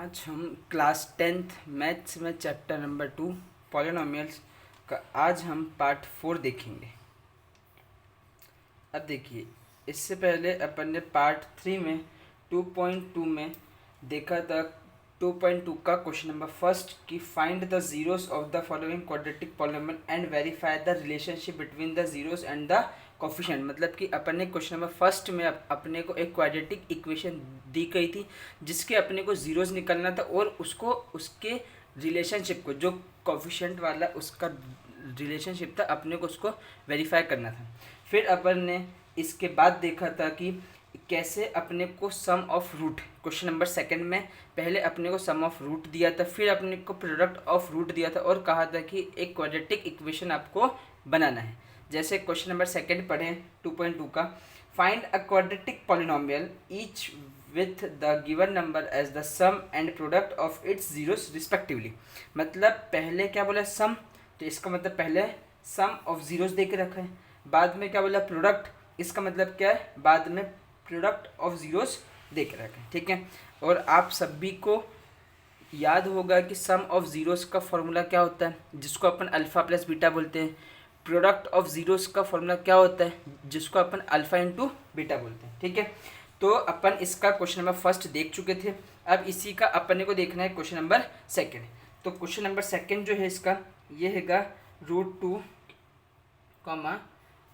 आज हम class 10th maths में चैप्टर नंबर 2 पॉलिनोमियल्स का आज हम पार्ट 4 देखेंगे। अब देखिए, इससे पहले अपन ने पार्ट 3 में 2.2 में देखा था 2.2 का क्वेश्चन नंबर फर्स्ट कि find the zeros of the following quadratic polynomial and verify the relationship between the zeros and the coefficient. मतलब कि अपन ने क्वेश्चन नंबर फर्स्ट में अपने को एक क्वाड्रेटिक इक्वेशन दी गई थी जिसके अपने को जीरोस निकालना था और उसको उसके रिलेशनशिप को जो कोफिशिएंट वाला उसका रिलेशनशिप था अपने को उसको वेरीफाई करना था। फिर अपन ने इसके बाद देखा था कि कैसे अपने को sum of root, question number second में पहले अपने को सम ऑफ रूट दिया था, फिर अपने को प्रोडक्ट ऑफ रूट दिया था और कहा था कि एक क्वाड्रेटिक इक्वेशन आपको बनाना है। जैसे क्वेश्चन नंबर सेकंड पढ़ें 2.2 का, find a quadratic polynomial each with the given number as the sum and product of its zeros respectively. मतलब पहले क्या बोला सम, तो इसका मतलब पहले सम ऑफ जीरोस दे के रखा है। बाद में क्या बोला प्रोडक्ट, इसका मतलब क्या है बाद में प्रोडक्ट ऑफ जीरोस दे के रखा है। ठीक है, और आप सभी को याद होगा कि सम ऑफ जीरोस का फॉर्मूला क्या होता है जिसको अपन अल्फ़ा प्लस बीटा बोलते हैं। प्रोडक्ट ऑफ जीरोस का फॉर्मूला क्या होता है जिसको अपन अल्फ़ा इंटू बीटा बोलते हैं। ठीक है, तो अपन इसका क्वेश्चन नंबर फर्स्ट देख चुके थे। अब इसी का अपन को देखना है क्वेश्चन नंबर सेकंड। तो क्वेश्चन नंबर सेकंड जो है इसका ये हैगा √2,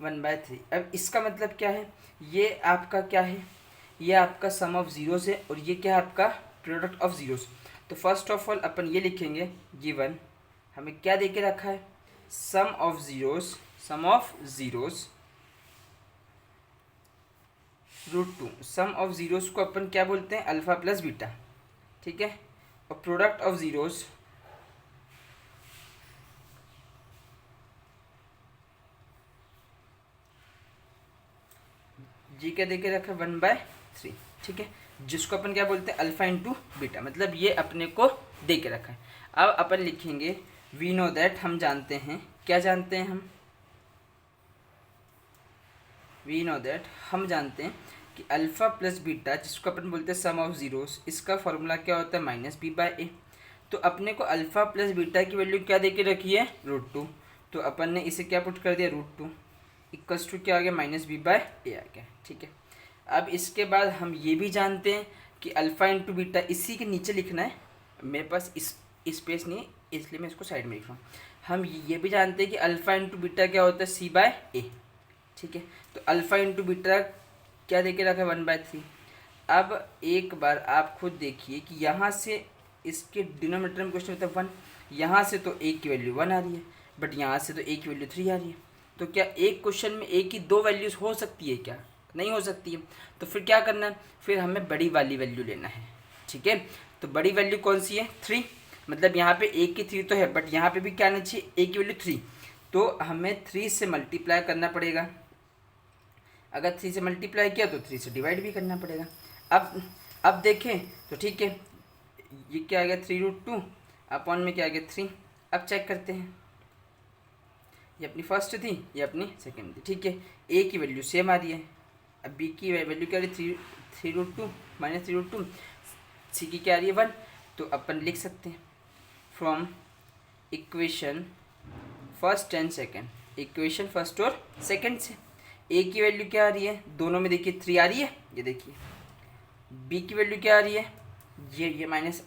1/3। अब इसका मतलब क्या है, ये आपका क्या है, ये आपका सम ऑफ जीरोस है और ये क्या है आपका प्रोडक्ट ऑफ जीरोस। तो फर्स्ट ऑफ ऑल अपन ये लिखेंगे गिवन, हमें क्या दे के रखा है sum of zeros √2। Sum of zeros को अपन क्या बोलते हैं अल्फ़ा प्लस बीटा। ठीक है, और प्रोडक्ट ऑफ जीरोस जी क्या दे के रखा है 1/3। ठीक है, जिसको अपन क्या बोलते हैं अल्फ़ा इंटू बीटा, मतलब ये अपने को दे के रखा है। अब अपन लिखेंगे वी नो दैट, हम जानते हैं, क्या जानते हैं वी नो दैट हम जानते हैं कि अल्फ़ा प्लस बीटा जिसको अपन बोलते हैं सम ऑफ जीरोस, इसका फॉर्मूला क्या होता है -b/a। तो अपने को अल्फ़ा प्लस बीटा की वैल्यू क्या दे के रखी है √2, तो अपन ने इसे क्या पुट कर दिया √2 इक्वल्स टू क्या आ गया -b/a आ गया। ठीक है, अब इसके बाद हम ये भी जानते हैं कि अल्फ़ा इंटू बीटा इसी के नीचे लिखना है, मेरे पास इस स्पेस नहीं है इसलिए मैं इसको साइड में लिख रहा हूँ। हम ये भी जानते हैं कि अल्फ़ा इंटू बीटा क्या होता है c/a। ठीक है, तो अल्फ़ा इंटू बीटा क्या देके रखा है 1/3। अब एक बार आप खुद देखिए कि यहाँ से इसके डिनोमिनेटर में क्वेश्चन होता है 1, यहाँ से तो a की वैल्यू 1 आ रही है बट यहाँ से तो a की वैल्यू 3 आ रही है। तो क्या एक क्वेश्चन में a की दो वैल्यूज़ हो सकती है क्या, नहीं हो सकती है। तो फिर क्या करना है, फिर हमें बड़ी वाली वैल्यू लेना है। ठीक है, तो बड़ी वैल्यू कौन सी है 3, मतलब यहाँ पे a की 3 तो है बट यहाँ पे भी क्या आना चाहिए a की वैल्यू 3, तो हमें 3 से मल्टीप्लाई करना पड़ेगा। अगर 3 से मल्टीप्लाई किया तो 3 से डिवाइड भी करना पड़ेगा। अब देखें तो ठीक है, ये क्या आ गया 3√2 अपॉन में क्या आ गया 3। अब चेक करते हैं, ये अपनी फर्स्ट थी ये अपनी सेकंड थी। ठीक है, ए की वैल्यू सेम आ रही है, अब बी की वैल्यू क्या आ रही है 3√2 -3√2, सी की क्या आ रही है 1। तो अपन लिख सकते हैं from equation first and second, equation first और सेकंड से ए की वैल्यू क्या आ रही है, दोनों में देखिए 3 आ रही है, ये देखिए। बी की वैल्यू क्या आ रही है, ये माइनस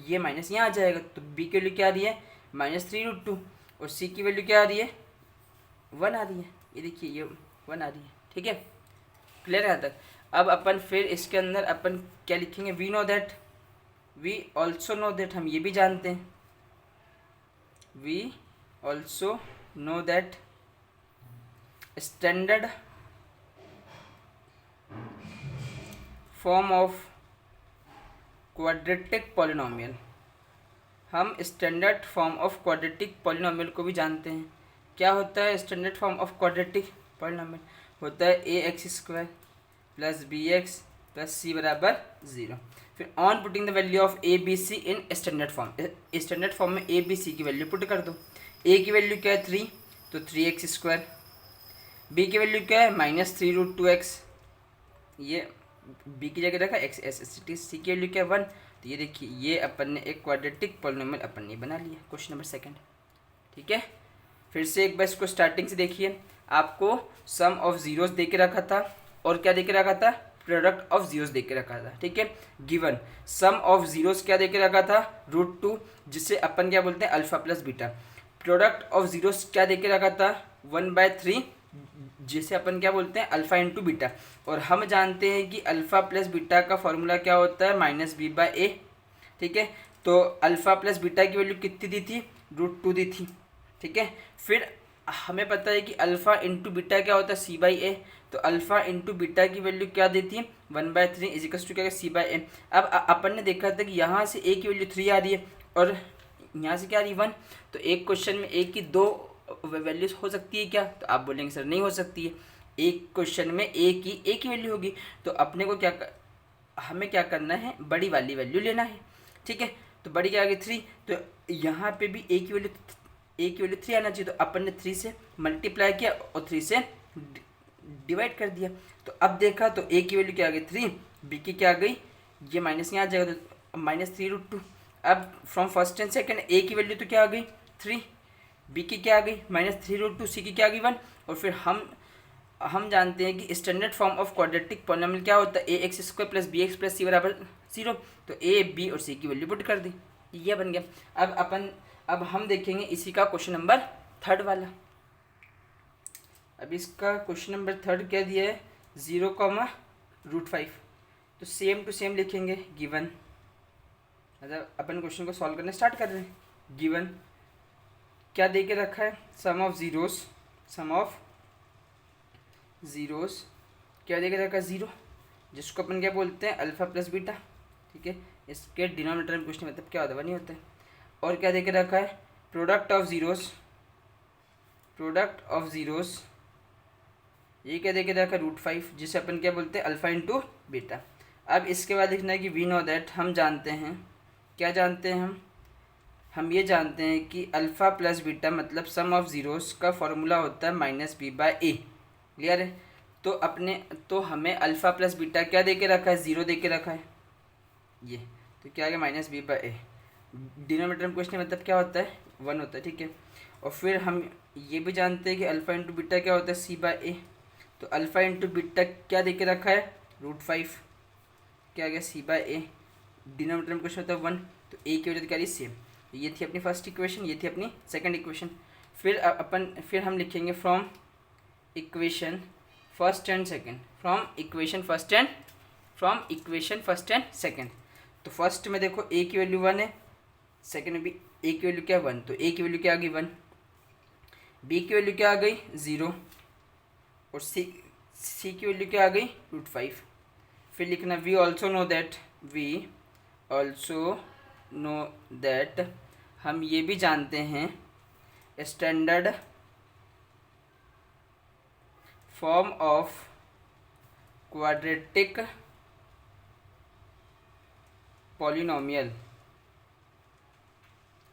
ये माइनस यहाँ आ जाएगा, तो बी की वैल्यू क्या आ रही है -3√2 और सी की वैल्यू क्या आ रही है 1 आ रही है, ये देखिए ये 1 आ रही है। ठीक है, क्लियर है यहाँ तक। अब अपन फिर इसके अंदर अपन क्या लिखेंगे we know that, we also know that, हम ये भी जानते हैं we also know that standard form of quadratic polynomial, हम standard form of quadratic polynomial को भी जानते हैं। क्या होता है standard form of quadratic polynomial, होता है ax² + bx + c = 0। फिर on putting the value of a b c in standard form, standard form में a b c की वैल्यू पुट कर दो। a की वैल्यू क्या है 3, तो 3x², b की वैल्यू क्या है -3√2x, ये बी की जगह रखा एक्स एस एस टी, सी की वैल्यू क्या 1। तो ये देखिए ये अपन ने एक क्वाड्रेटिक पॉलिनोमियल अपन ने बना लिया। क्वेश्चन नंबर सेकंड, ठीक है। फिर से एक बार इसको स्टार्टिंग से देखिए। आपको सम ऑफ जीरोस दे के रखा था और क्या दे के रखा था, प्रोडक्ट ऑफ जीरोस दे के रखा था, ठीक है। गिवन सम ऑफ जीरोस क्या दे के रखा था, √2, जिससे अपन क्या बोलते हैं alpha plus beta. Product of zeros क्या दे के रखा था 1/3, जिसे अपन क्या बोलते हैं अल्फा इंटू बीटा। और हम जानते हैं कि अल्फा प्लस बीटा का फॉर्मूला क्या होता है -b/a, ठीक है। तो अल्फा प्लस बीटा की वैल्यू कितनी दी थी, √2 दी थी, ठीक है। फिर हमें पता है कि अल्फा इंटू बीटा क्या होता है c/a। तो अल्फा इंटू बीटा की वैल्यू क्या दी थी 1/3 इजिकल्स टू क्या c/a। अब अपन ने देखा था कि यहाँ से a की वैल्यू 3 आ रही है और यहाँ से क्या आ रही है 1। तो एक क्वेश्चन में a की 2 वैल्यूज हो सकती है क्या, तो आप बोलेंगे सर नहीं हो सकती है। एक क्वेश्चन में a की वैल्यू होगी। तो अपने को हमें क्या करना है, बड़ी वाली वैल्यू लेना है, ठीक है। तो बड़ी क्या आ गई 3। तो यहाँ पे भी a की वैल्यू 3 आना चाहिए। तो अपन ने 3 से मल्टीप्लाई किया और 3 से डिवाइड कर दिया। तो अब देखा तो a की वैल्यू क्या आ गई 3, b की क्या आ गई, ये माइनस यहाँ आ जाएगा तो -3√2। अब from first and second a की वैल्यू तो क्या आ गई 3, b की क्या आ गई -3√2, c की क्या आ गई 1। और फिर हम जानते हैं कि standard form of quadratic polynomial क्या होता है ax² + bx + c = 0। तो a b और c की वैल्यू पुट कर दी, ये बन गया। अब हम देखेंगे इसी का क्वेश्चन नंबर थर्ड वाला। अब इसका क्वेश्चन नंबर थर्ड क्या दिया है 0, तो सेम टू सेम लिखेंगे। गिवन मतलब अपन क्वेश्चन को सॉल्व करना स्टार्ट कर रहे हैं। गिवन क्या दे के रखा है, सम ऑफ जीरोस क्या दे के रखा है 0, जिसको अपन क्या बोलते हैं अल्फा प्लस बीटा, ठीक है। इसके डिनोमिनेटर में क्वेश्चन मतलब क्या होता है 1 ही होता है। और क्या दे के रखा है प्रोडक्ट ऑफ जीरोस, ये क्या दे के रखा है √5, जिसे अपन क्या बोलते हैं अल्फा इंटू बीटा। अब इसके बाद लिखना है कि वी नो दैट, हम जानते हैं, क्या जानते हैं हम ये जानते हैं कि अल्फ़ा प्लस बीटा मतलब सम ऑफ जीरोस का फॉर्मूला होता है -b/a। क्लियर है। तो हमें अल्फ़ा प्लस बीटा क्या दे के रखा है 0 दे के रखा है ये, तो क्या आ गया -b/a। डिनोमिनेटर में क्वेश्चन मतलब क्या होता है 1 होता है, ठीक है। और फिर हम ये भी जानते हैं कि अल्फ़ा इंटू बीटा क्या होता है c/a। तो अल्फ़ा इंटू बीटा क्या दे के रखा है √5, क्या आ गया c/a। डिनोमिनेटर में क्वेश्चन होता है 1, तो a की वजह से क्या रही सेम। ये थी अपनी फर्स्ट इक्वेशन, ये थी अपनी सेकंड इक्वेशन। फिर हम लिखेंगे from equation first and second. तो फर्स्ट में देखो a की वैल्यू 1 है, सेकंड में भी a की वैल्यू क्या 1, तो a की वैल्यू क्या आ गई 1, b की वैल्यू क्या आ गई 0 और c की वैल्यू क्या आ गई √5। फिर लिखना वी ऑल्सो नो दैट, हम ये भी जानते हैं standard form of quadratic polynomial,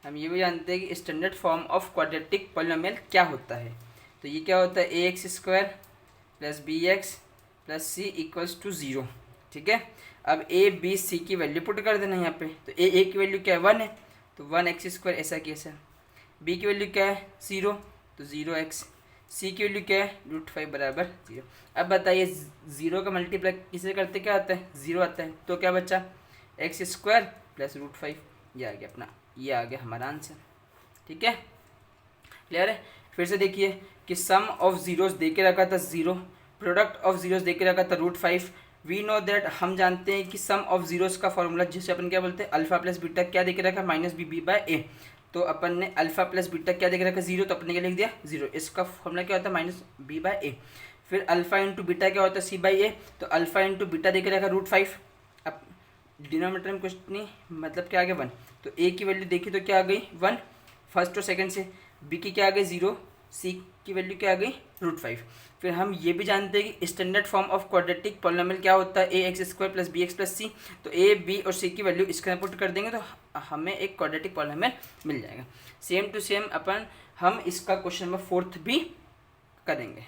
हम ये भी जानते हैं कि standard form of quadratic polynomial क्या होता है। तो ये क्या होता है ax² + bx + c = 0, ठीक है। अब a b c की वैल्यू पुट कर देना यहाँ पे। तो a की वैल्यू क्या है 1 है, तो 1x² ऐसा कैसा। b की वैल्यू क्या है 0, तो 0x। c की वैल्यू क्या है √5 = 0। अब बताइए 0 का मल्टीप्लाई किसे करते क्या आता है 0 आता है, तो क्या बचा x² + √5, ये आ गया अपना, ये आ गया हमारा आंसर, ठीक है। क्लियर है। फिर से देखिए कि सम ऑफ जीरोस दे के रखा था 0, प्रोडक्ट ऑफ जीरोस दे के रखा था √5। वी नो दैट, हम जानते हैं कि सम ऑफ जीरोस का फॉर्मूला जिसे अपन क्या बोलते हैं अल्फा प्लस बीटा क्या दे के रखा -b/a। तो अपन ने अल्फा प्लस बीटा क्या दे के रखा 0, तो अपने क्या लिख दिया 0। इसका फॉर्मूला क्या होता है -b/a। फिर अल्फा इंटू बीटा क्या होता है c/a। तो अल्फा इंटू बीटा दे के रखा √5। अब डिनोमिनेटर में कुछ नहीं मतलब क्या आ गया 1। तो a की वैल्यू देखी तो क्या आ गई 1 फर्स्ट और सेकंड से, b की क्या आ गई 0, c की वैल्यू क्या आ गई √5। फिर हम ये भी जानते हैं कि standard form of quadratic polynomial क्या होता है ax² + bx + c। तो a b और c की वैल्यू इसके पुट कर देंगे तो हमें एक क्वाड्रेटिक पॉलिनोमियल मिल जाएगा। सेम टू सेम हम इसका क्वेश्चन नंबर 4 भी करेंगे।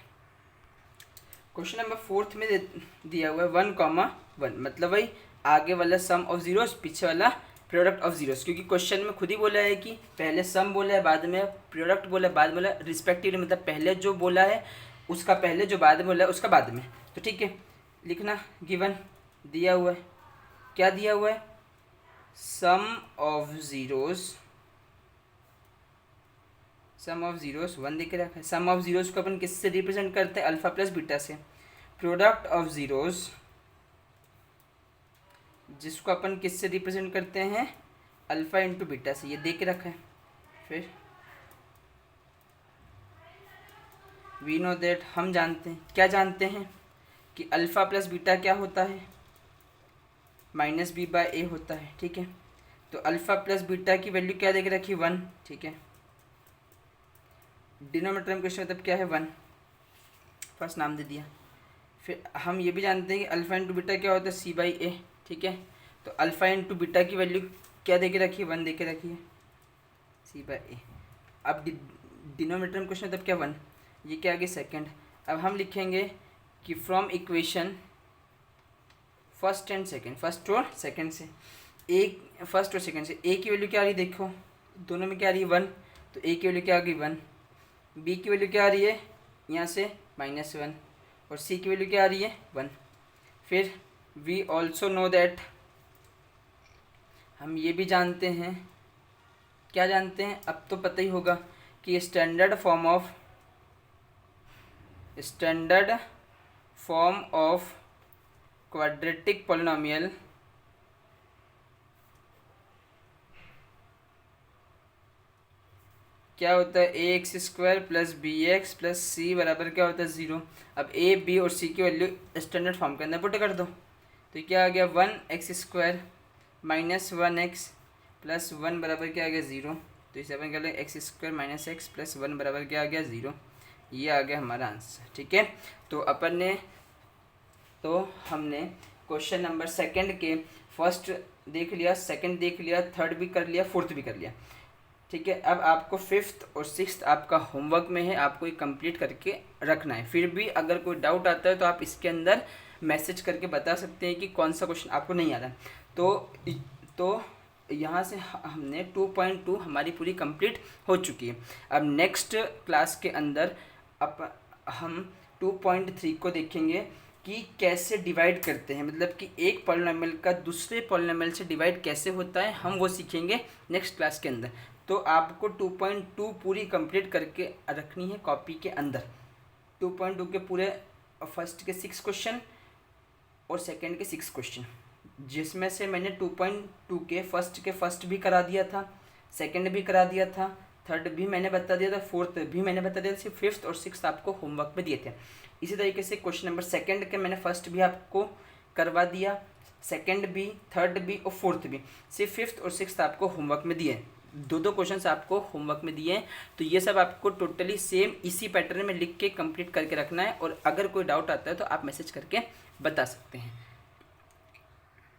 क्वेश्चन नंबर 4 में दिया हुआ है 1,1, मतलब भाई आगे वाला सम ऑफ जीरोस, पीछे वाला प्रोडक्ट ऑफ जीरोस, क्योंकि क्वेश्चन में खुद ही बोला है कि पहले सम बोला है, बाद में प्रोडक्ट बोला है, बाद में बोला रिस्पेक्टिवली, मतलब पहले जो बोला है उसका पहले, जो बाद में बोला है उसका बाद में। तो ठीक है, लिखना गिवन दिया हुआ है, क्या दिया हुआ है, sum of zeros, sum of zeros 1 देके रखा है। सम ऑफ जीरोस को अपन किससे रिप्रेजेंट करते हैं, अल्फा प्लस बीटा से। प्रोडक्ट ऑफ जीरोस जिसको अपन किससे रिप्रेजेंट करते हैं, अल्फा इंटू बीटा से, ये दे के रखा है। फिर वी नो दैट, हम जानते हैं, क्या जानते हैं कि अल्फा प्लस बीटा क्या होता है, माइनस बी बाय ए होता है। ठीक है, तो अल्फा प्लस बीटा की वैल्यू क्या दे के रखी, 1। ठीक है, डिनोमिनेटर में क्वेश्चन मतलब क्या है, 1, फर्स्ट नाम दे दिया। फिर हम ये भी जानते हैं कि अल्फा इंटू बीटा क्या होता है, सी बाई ए। ठीक है, तो अल्फा इंटू बीटा की वैल्यू क्या दे के रखी है, 1 दे के रखी है, सी बाई ए। अब डिनोमिनेटर में क्वेश्चन मतलब क्या, 1, ये क्या आ गया, सेकेंड। अब हम लिखेंगे कि from equation first and second, first और सेकेंड से, एक फर्स्ट और सेकेंड से ए की वैल्यू क्या आ रही है, देखो दोनों में क्या आ रही है, 1, तो ए की वैल्यू क्या आ गई, 1। बी की वैल्यू क्या आ रही है यहाँ से, -1, और सी की वैल्यू क्या आ रही है, 1। फिर वी ऑल्सो नो दैट, हम ये भी जानते हैं, क्या जानते हैं, अब तो पता ही होगा कि standard form of quadratic polynomial क्या होता है, a x square plus b x plus c बराबर क्या होता है, 0। अब ए बी और सी की वैल्यू स्टैंडर्ड फॉर्म के अंदर पुट कर दो, तो क्या आ गया, 1x square minus 1x plus 1 बराबर क्या आ गया, 0। तो इसे अपन कह लें x square minus x plus 1 बराबर क्या आ गया, 0। ये आ गया हमारा आंसर। ठीक है, तो हमने क्वेश्चन नंबर सेकंड के फर्स्ट देख लिया, सेकंड देख लिया, थर्ड भी कर लिया, फोर्थ भी कर लिया। ठीक है, अब आपको फिफ्थ और सिक्स्थ आपका होमवर्क में है, आपको ये कंप्लीट करके रखना है। फिर भी अगर कोई डाउट आता है तो आप इसके अंदर मैसेज करके बता सकते हैं कि कौन सा क्वेश्चन आपको नहीं आ रहा है। तो यहाँ से हमने 2.2 हमारी पूरी कंप्लीट हो चुकी है। अब नेक्स्ट क्लास के अंदर हम 2.3 को देखेंगे कि कैसे डिवाइड करते हैं, मतलब कि एक पॉलिनोमियल का दूसरे पॉलिनोमियल से डिवाइड कैसे होता है, हम वो सीखेंगे नेक्स्ट क्लास के अंदर। तो आपको 2.2 पूरी कंप्लीट करके रखनी है कॉपी के अंदर। 2.2 के पूरे फर्स्ट के 6 क्वेश्चन और सेकंड के 6 क्वेश्चन, जिसमें से मैंने 2.2 के फर्स्ट भी करा दिया था, सेकंड भी करा दिया था, थर्ड भी मैंने बता दिया था, फोर्थ भी मैंने बता दिया था, सिर्फ फिफ्थ और सिक्स्थ आपको होमवर्क में दिए थे। इसी तरीके से क्वेश्चन नंबर सेकंड के मैंने फर्स्ट भी आपको करवा दिया, सेकंड भी, थर्ड भी और फोर्थ भी, सिर्फ फिफ्थ और सिक्स्थ आपको होमवर्क में दिए। दो क्वेश्चंस आपको होमवर्क में दिए हैं। तो ये सब आपको टोटली सेम इसी पैटर्न में लिख के कंप्लीट करके रखना है, और अगर कोई डाउट आता है तो आप मैसेज करके बता सकते हैं।